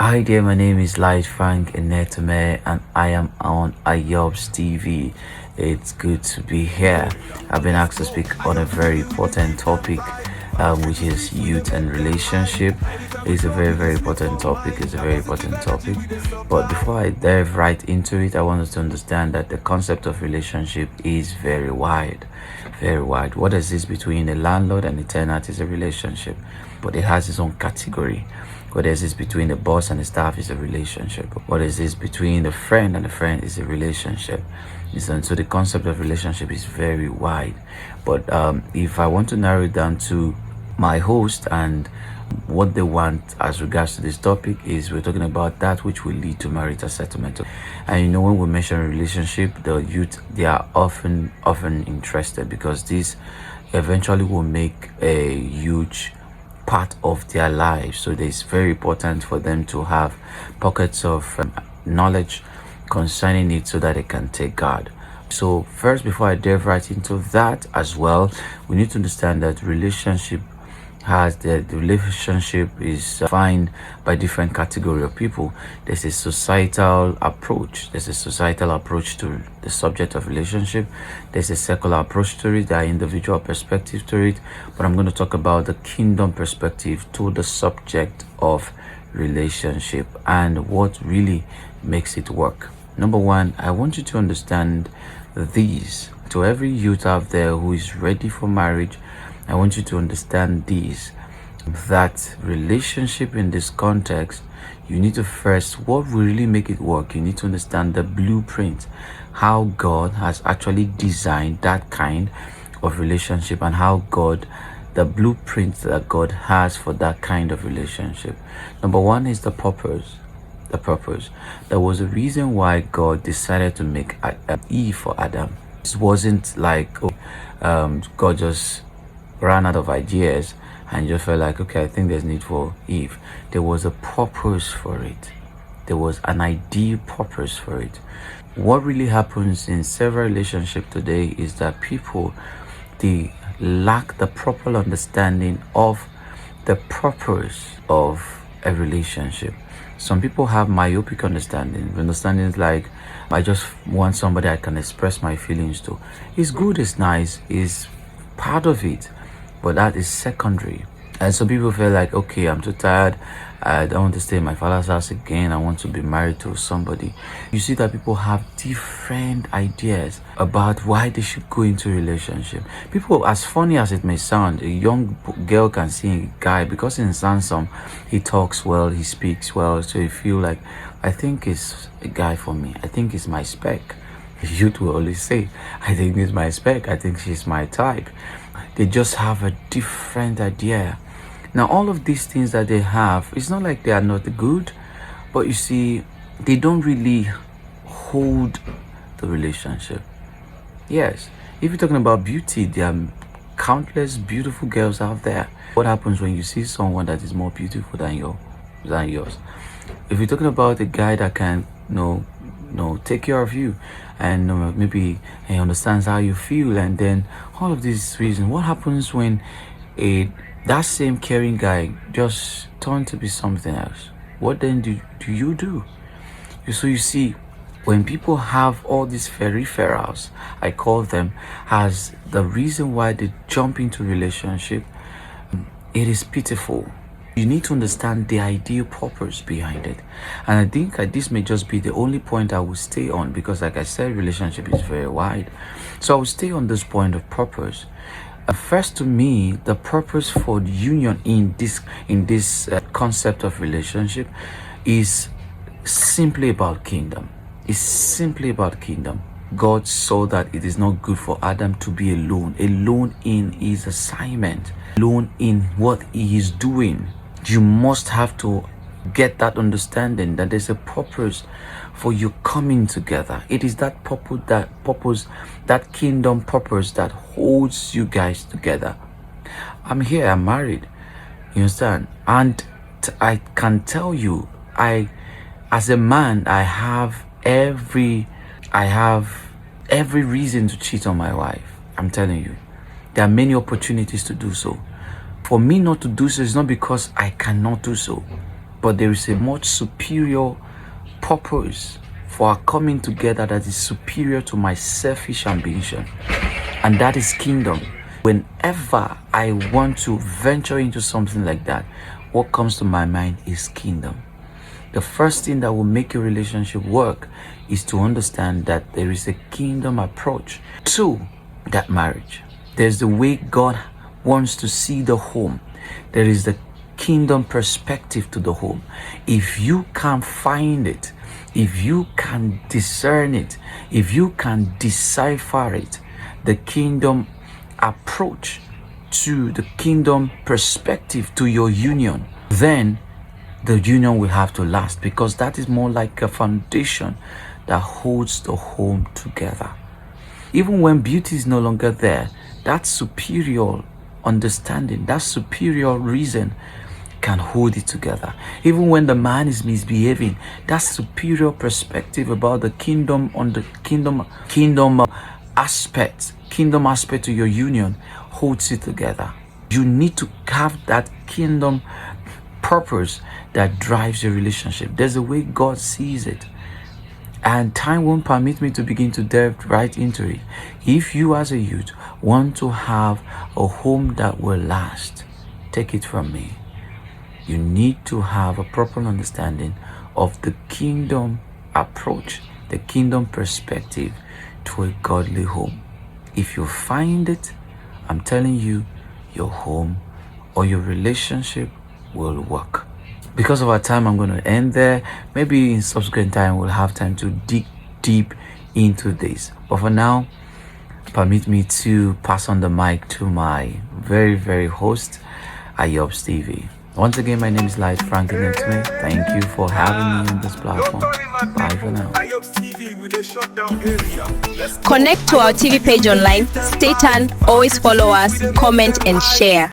Hi there, my name is Light Frank Inetome and I am on Ayob's TV. It's good to be here. I've been asked to speak on a very important topic, which is youth and relationship. It's a very important topic. But before I dive right into it, I want us to understand that the concept of relationship is very wide. Very wide. What is this between a landlord and a tenant is a relationship, but it has its own category. What is this between the boss and the staff is a relationship. What is this between a friend and a friend is a relationship. So the concept of relationship is very wide. But if I want to narrow it down to my host and what they want as regards to this topic, is we're talking about that which will lead to marital settlement. And when we mention relationship, the youth, they are often interested because this eventually will make a huge part of their lives. So it's very important for them to have pockets of knowledge concerning it so that they can take guard. So first, before I dive right into that as well, we need to understand that the relationship is defined by different category of people. There's a societal approach. There's a societal approach to the subject of relationship. There's a secular approach to it, the individual perspective to it. But I'm going to talk about the kingdom perspective to the subject of relationship and what really makes it work. Number one, I want you to understand these. To every youth out there who is ready for marriage, I want you to understand this, that relationship in this context, you need to first, what will really make it work, you need to understand the blueprint, how God has actually designed that kind of relationship and how the blueprint that God has for that kind of relationship. Number one is the purpose. The purpose. There was a reason why God decided to make Eve for Adam. It wasn't like God just ran out of ideas and just felt like, okay, I think there's need for Eve. There was a purpose for it. There was an ideal purpose for it. What really happens in several relationships today is that people, they lack the proper understanding of the purpose of a relationship. Some people have myopic understanding. Understanding is like, I just want somebody I can express my feelings to. It's good, it's nice, it's part of it, but that is secondary. And some people feel like, okay, I'm too tired, I don't want to stay in my father's house again, I want to be married to somebody. You see that people have different ideas about why they should go into a relationship. People, as funny as it may sound, a young girl can see a guy because he's handsome, he talks well, he speaks well, so you feel like, I think it's a guy for me, I think it's my spec. Youth will always say, I think it's my spec, I think she's my type. They just have a different idea. Now, all of these things that they have, it's not like they are not good, but you see, they don't really hold the relationship. Yes, if you're talking about beauty, there are countless beautiful girls out there. What happens when you see someone that is more beautiful than yours? If you're talking about a guy that can, take care of you and maybe he understands how you feel, and then all of these reasons, what happens when that same caring guy just turns to be something else? What then do you do? So you see, when people have all these peripherals, I call them, as the reason why they jump into relationship, it is pitiful. You need to understand the ideal purpose behind it. And I think that this may just be the only point I will stay on, because like I said, relationship is very wide. So I will stay on this point of purpose. First, to me, the purpose for the union in this concept of relationship is simply about kingdom. It's simply about kingdom. God saw that it is not good for Adam to be alone in his assignment, alone in what he is doing. You must have to get that understanding that there's a purpose for you coming together. It is that purpose, that kingdom purpose that holds you guys together. I'm here, I'm married, you understand? And I can tell you, as a man, I have every reason to cheat on my wife. I'm telling you, there are many opportunities to do so. For me not to do so is not because I cannot do so, but there is a much superior purpose for our coming together that is superior to my selfish ambition, and that is kingdom. Whenever I want to venture into something like that, what comes to my mind is kingdom. The first thing that will make your relationship work is to understand that there is a kingdom approach to that marriage. There's the way God wants to see the home. There is the kingdom perspective to the home. If you can find it, if you can discern it, if you can decipher it, the kingdom approach to the kingdom perspective to your union, then the union will have to last, because that is more like a foundation that holds the home together. Even when beauty is no longer there, that superior understanding, that superior reason can hold it together. Even when the man is misbehaving, that superior perspective about the kingdom on the kingdom aspect to your union holds it together. You need to have that kingdom purpose that drives your relationship. There's a way God sees it, and time won't permit me to begin to delve right into it. If you as a youth want to have a home that will last, take it from me, you need to have a proper understanding of the kingdom approach, the kingdom perspective to a godly home. If you find it, I'm telling you, your home or your relationship will work. Because of our time, I'm going to end there. Maybe in subsequent time we'll have time to dig deep into this, but for now, permit me to pass on the mic to my very, very host, Ayob Stevie. Once again, my name is Light Franklin Smith. Thank you for having me on this platform. Bye for now. Connect to our TV page online. Stay tuned. Always follow us, comment, and share.